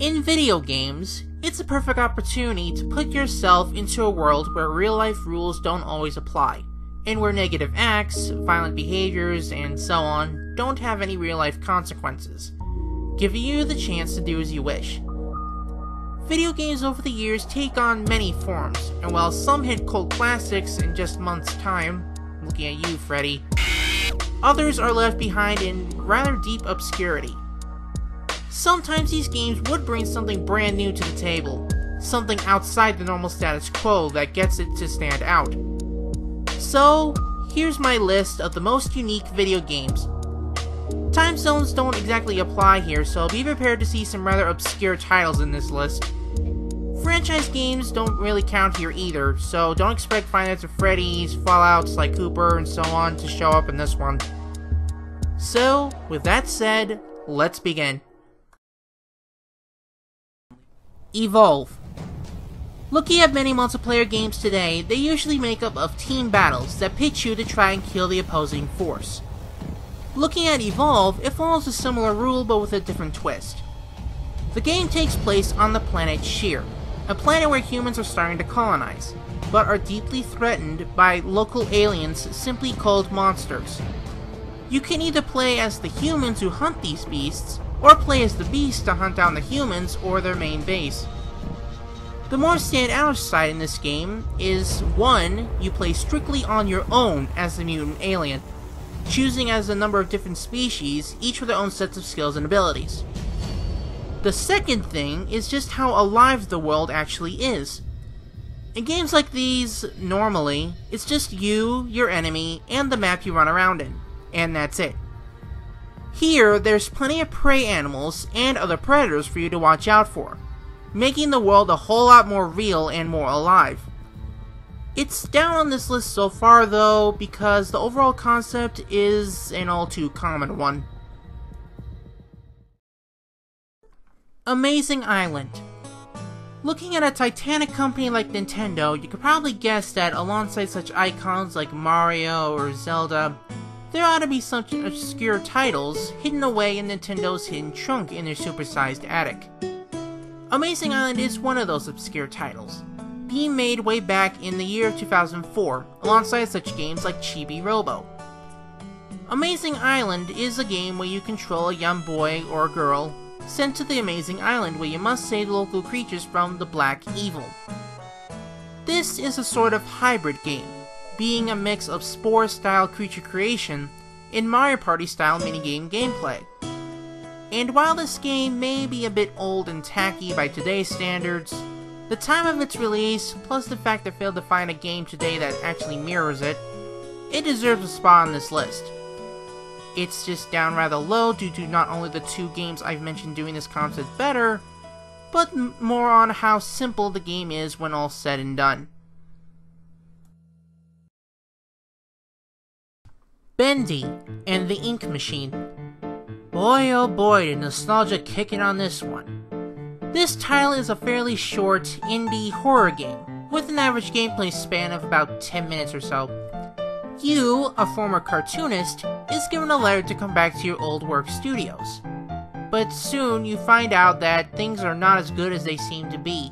In video games, it's a perfect opportunity to put yourself into a world where real-life rules don't always apply, and where negative acts, violent behaviors, and so on don't have any real-life consequences, giving you the chance to do as you wish. Video games over the years take on many forms, and while some hit cult classics in just months' time, looking at you, Freddy, others are left behind in rather deep obscurity. Sometimes these games would bring something brand new to the table, something outside the normal status quo that gets it to stand out. So, here's my list of the most unique video games. Time zones don't exactly apply here, so be prepared to see some rather obscure titles in this list. Franchise games don't really count here either, so don't expect Five Nights at Freddy's, Fallout, Sly Cooper, and so on to show up in this one. So, with that said, let's begin. Evolve. Looking at many multiplayer games today, they usually make up of team battles that pit you to try and kill the opposing force. Looking at Evolve, it follows a similar rule but with a different twist. The game takes place on the planet Sheer, a planet where humans are starting to colonize, but are deeply threatened by local aliens simply called monsters. You can either play as the humans who hunt these beasts, or play as the beasts to hunt down the humans or their main base. The more standout side in this game is 1. You play strictly on your own as the mutant alien, choosing as a number of different species, each with their own sets of skills and abilities. The second thing is just how alive the world actually is. In games like these, normally, it's just you, your enemy, and the map you run around in, and that's it. Here, there's plenty of prey animals and other predators for you to watch out for, making the world a whole lot more real and more alive. It's down on this list so far though, because the overall concept is an all too common one. Amazing Island. Looking at a titanic company like Nintendo, you could probably guess that alongside such icons like Mario or Zelda, there ought to be such obscure titles hidden away in Nintendo's hidden trunk in their supersized attic. Amazing Island is one of those obscure titles, being made way back in the year of 2004, alongside such games like Chibi Robo. Amazing Island is a game where you control a young boy or girl sent to the Amazing Island where you must save the local creatures from the Black Evil. This is a sort of hybrid game, being a mix of Spore-style creature creation and Mario Party-style minigame gameplay. And while this game may be a bit old and tacky by today's standards, the time of its release, plus the fact it failed to find a game today that actually mirrors it, it deserves a spot on this list. It's just down rather low due to not only the two games I've mentioned doing this concept better, but more on how simple the game is when all said and done. Bendy and the Ink Machine. Boy oh boy, the nostalgia kicking on this one. This title is a fairly short indie horror game, with an average gameplay span of about 10 minutes or so. You, a former cartoonist, is given a letter to come back to your old work studios. But soon you find out that things are not as good as they seem to be.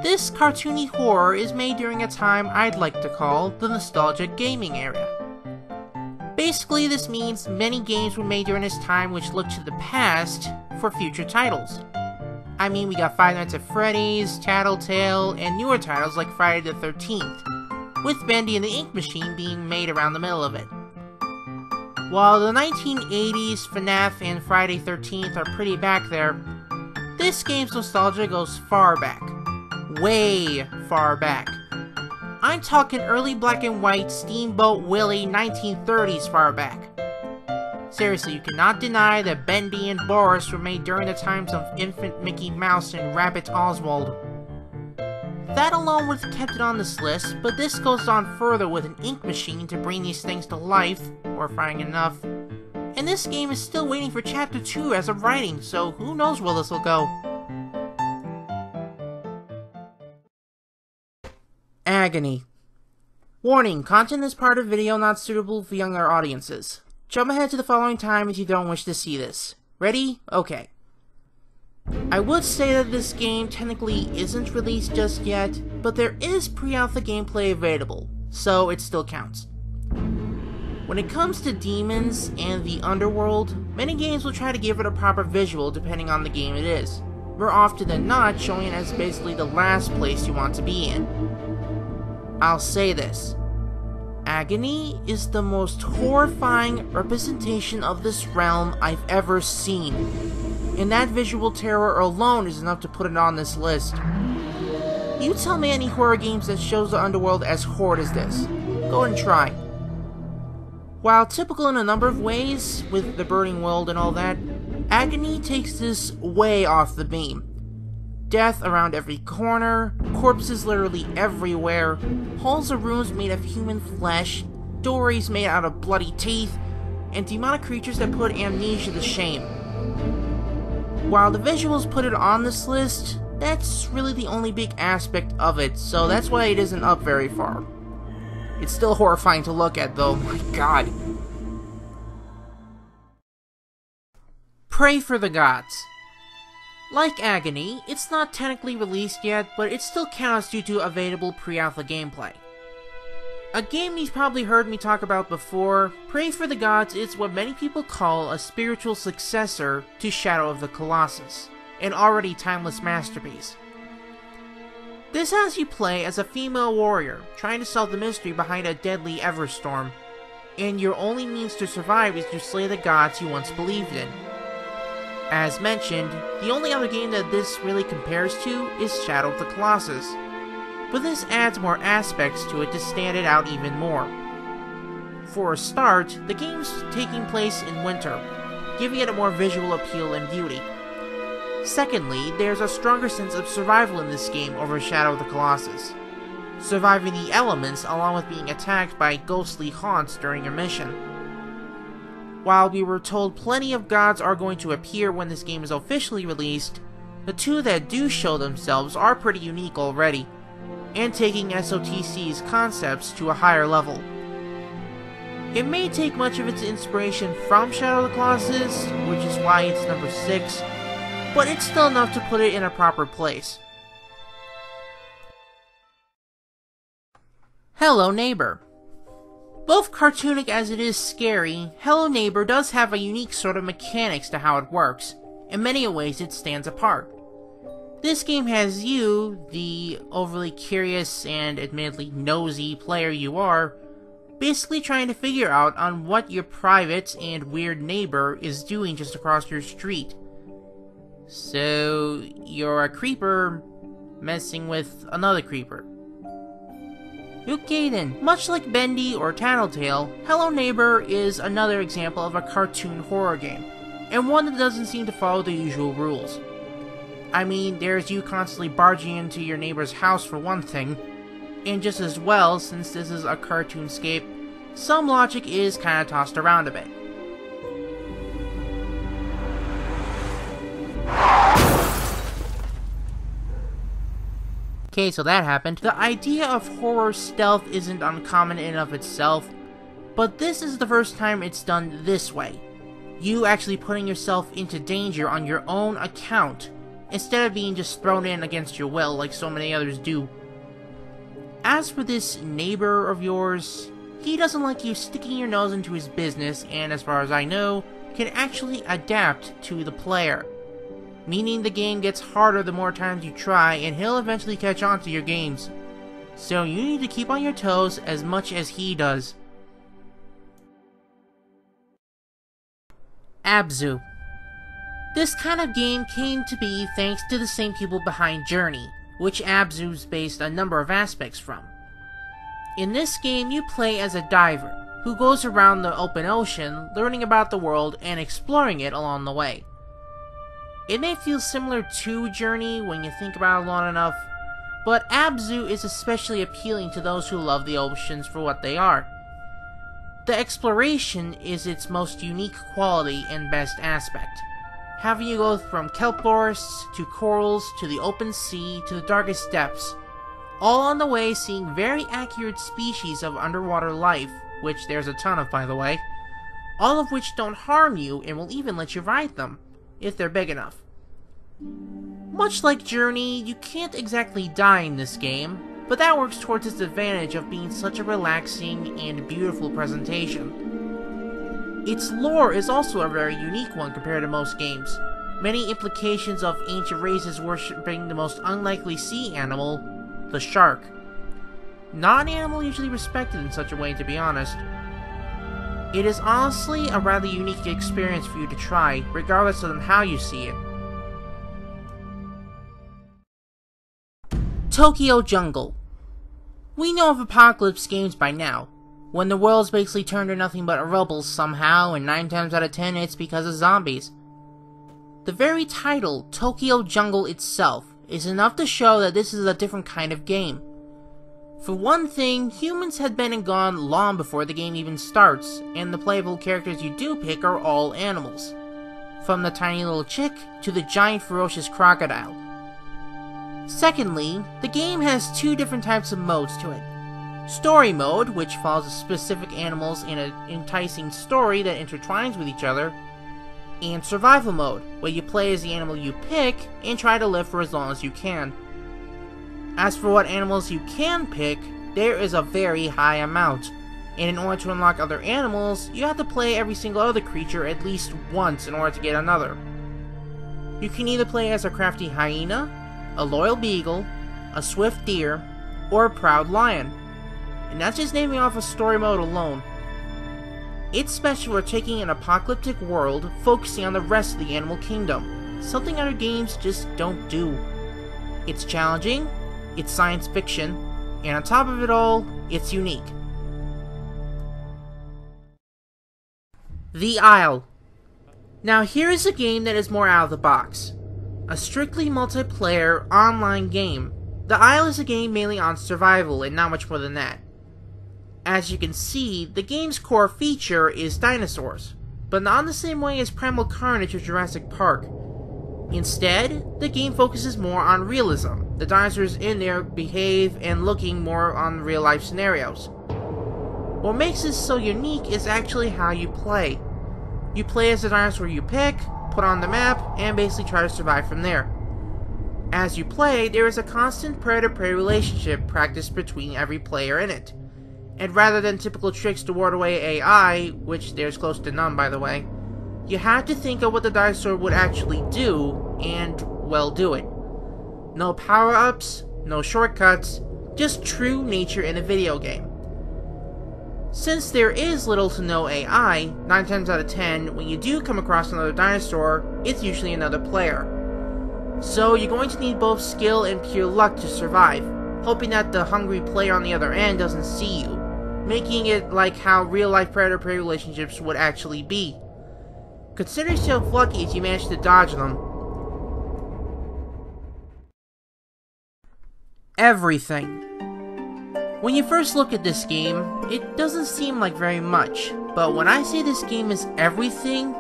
This cartoony horror is made during a time I'd like to call the nostalgic gaming era. Basically, this means many games were made during this time which look to the past for future titles. I mean, we got Five Nights at Freddy's, Tattletale, and newer titles like Friday the 13th, with Bendy and the Ink Machine being made around the middle of it. While the 1980s FNAF and Friday 13th are pretty back there, this game's nostalgia goes far back. Way far back. I'm talking early black and white Steamboat Willie 1930s far back. Seriously, you cannot deny that Bendy and Boris were made during the times of Infant Mickey Mouse and Rabbit Oswald. That alone would have kept it on this list, but this goes on further with an ink machine to bring these things to life, horrifying enough. And this game is still waiting for Chapter 2 as of writing, so who knows where this will go. Agony. Warning, content in this part of the video not suitable for younger audiences. Jump ahead to the following time if you don't wish to see this. Ready? Okay. I would say that this game technically isn't released just yet, but there is pre-alpha gameplay available, so it still counts. When it comes to demons and the underworld, many games will try to give it a proper visual depending on the game it is, more often than not showing it as basically the last place you want to be in. I'll say this, Agony is the most horrifying representation of this realm I've ever seen, and that visual terror alone is enough to put it on this list. You tell me any horror games that shows the underworld as horrid as this. Go and try. While typical in a number of ways, with the burning world and all that, Agony takes this way off the beam. Death around every corner, corpses literally everywhere, halls of rooms made of human flesh, doorways made out of bloody teeth, and demonic creatures that put amnesia to shame. While the visuals put it on this list, that's really the only big aspect of it, so that's why it isn't up very far. It's still horrifying to look at though, my god. Pray for the Gods. Like Agony, it's not technically released yet, but it still counts due to available pre-alpha gameplay. A game you've probably heard me talk about before, Pray for the Gods is what many people call a spiritual successor to Shadow of the Colossus, an already timeless masterpiece. This has you play as a female warrior, trying to solve the mystery behind a deadly Everstorm, and your only means to survive is to slay the gods you once believed in. As mentioned, the only other game that this really compares to is Shadow of the Colossus, but this adds more aspects to it to stand it out even more. For a start, the game's taking place in winter, giving it a more visual appeal and beauty. Secondly, there's a stronger sense of survival in this game over Shadow of the Colossus, surviving the elements along with being attacked by ghostly haunts during your mission. While we were told plenty of gods are going to appear when this game is officially released, the two that do show themselves are pretty unique already, and taking SOTC's concepts to a higher level. It may take much of its inspiration from Shadow of the Colossus, which is why it's number 6, but it's still enough to put it in a proper place. Hello Neighbor. Both cartoonic as it is scary, Hello Neighbor does have a unique sort of mechanics to how it works. In many ways it stands apart. This game has you, the overly curious and admittedly nosy player you are, basically trying to figure out on what your private and weird neighbor is doing just across your street. So, you're a creeper messing with another creeper. Okay then, much like Bendy or Tattletale, Hello Neighbor is another example of a cartoon horror game, and one that doesn't seem to follow the usual rules. I mean, there's you constantly barging into your neighbor's house for one thing, and just as well, since this is a cartoonscape, some logic is kinda tossed around a bit. Okay, so that happened. The idea of horror stealth isn't uncommon in and of itself, but this is the first time it's done this way. You actually putting yourself into danger on your own account, instead of being just thrown in against your will like so many others do. As for this neighbor of yours, he doesn't like you sticking your nose into his business, and as far as I know, can actually adapt to the player. Meaning the game gets harder the more times you try, and he'll eventually catch on to your games. So you need to keep on your toes as much as he does. Abzu. This kind of game came to be thanks to the same people behind Journey, which Abzu's based a number of aspects from. In this game, you play as a diver, who goes around the open ocean, learning about the world and exploring it along the way. It may feel similar to Journey when you think about it long enough, but Abzu is especially appealing to those who love the oceans for what they are. The exploration is its most unique quality and best aspect, having you go from kelp forests, to corals, to the open sea, to the darkest depths, all on the way seeing very accurate species of underwater life, which there's a ton of by the way, all of which don't harm you and will even let you ride them, if they're big enough. Much like Journey, you can't exactly die in this game, but that works towards its advantage of being such a relaxing and beautiful presentation. Its lore is also a very unique one compared to most games. Many implications of ancient races worshipping the most unlikely sea animal, the shark. Not an animal usually respected in such a way, to be honest. It is honestly a rather unique experience for you to try, regardless of how you see it. Tokyo Jungle. We know of apocalypse games by now, when the world's basically turned to nothing but rubble somehow, and 9 times out of 10 it's because of zombies. The very title, Tokyo Jungle itself, is enough to show that this is a different kind of game. For one thing, humans had been and gone long before the game even starts, and the playable characters you do pick are all animals. From the tiny little chick, to the giant ferocious crocodile. Secondly, the game has 2 different types of modes to it. Story mode, which follows specific animals in an enticing story that intertwines with each other, and survival mode, where you play as the animal you pick and try to live for as long as you can. As for what animals you can pick, there is a very high amount, and in order to unlock other animals, you have to play every single other creature at least once in order to get another. You can either play as a crafty hyena, a loyal beagle, a swift deer, or a proud lion, and that's just naming off a story mode alone. It's special for taking an apocalyptic world, focusing on the rest of the animal kingdom, something other games just don't do. It's challenging, it's science fiction, and on top of it all, it's unique. The Isle. Now here is a game that is more out of the box. A strictly multiplayer, online game. The Isle is a game mainly on survival, and not much more than that. As you can see, the game's core feature is dinosaurs, but not in the same way as Primal Carnage or Jurassic Park. Instead, the game focuses more on realism. The dinosaurs in there behave and looking more on real-life scenarios. What makes this so unique is actually how you play. You play as the dinosaur you pick, put on the map, and basically try to survive from there. As you play, there is a constant predator-prey relationship practiced between every player in it. And rather than typical tricks to ward away AI, which there's close to none by the way, you have to think of what the dinosaur would actually do, and, well, do it. No power-ups, no shortcuts, just true nature in a video game. Since there is little to no AI, 9 times out of 10, when you do come across another dinosaur, it's usually another player. So you're going to need both skill and pure luck to survive, hoping that the hungry player on the other end doesn't see you, making it like how real-life predator-prey relationships would actually be. Consider yourself lucky if you manage to dodge them. Everything. When you first look at this game, it doesn't seem like very much, but when I say this game is everything,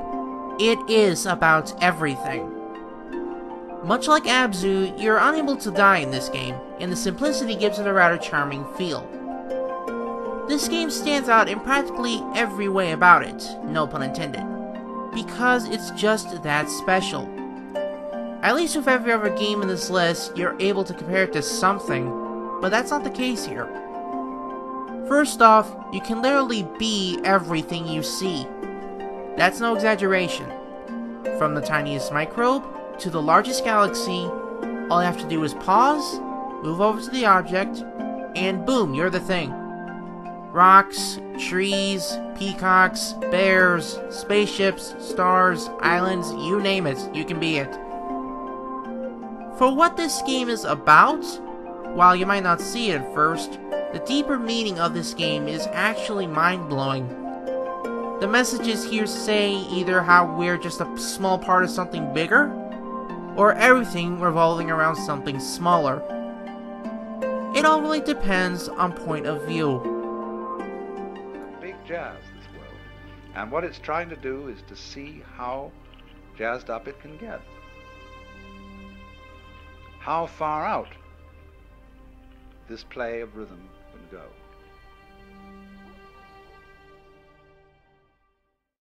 it is about everything. Much like Abzu, you're unable to die in this game, and the simplicity gives it a rather charming feel. This game stands out in practically every way about it, no pun intended, because it's just that special. At least with every other game in this list, you're able to compare it to something, but that's not the case here. First off, you can literally be everything you see. That's no exaggeration. From the tiniest microbe to the largest galaxy, all you have to do is pause, move over to the object, and boom, you're the thing. Rocks, trees, peacocks, bears, spaceships, stars, islands, you name it, you can be it. For what this game is about, while you might not see it at first, the deeper meaning of this game is actually mind-blowing. The messages here say either how we're just a small part of something bigger, or everything revolving around something smaller. It all really depends on point of view. Big jazz, this world. And what it's trying to do is to see how jazzed up it can get. How far out this play of rhythm can go.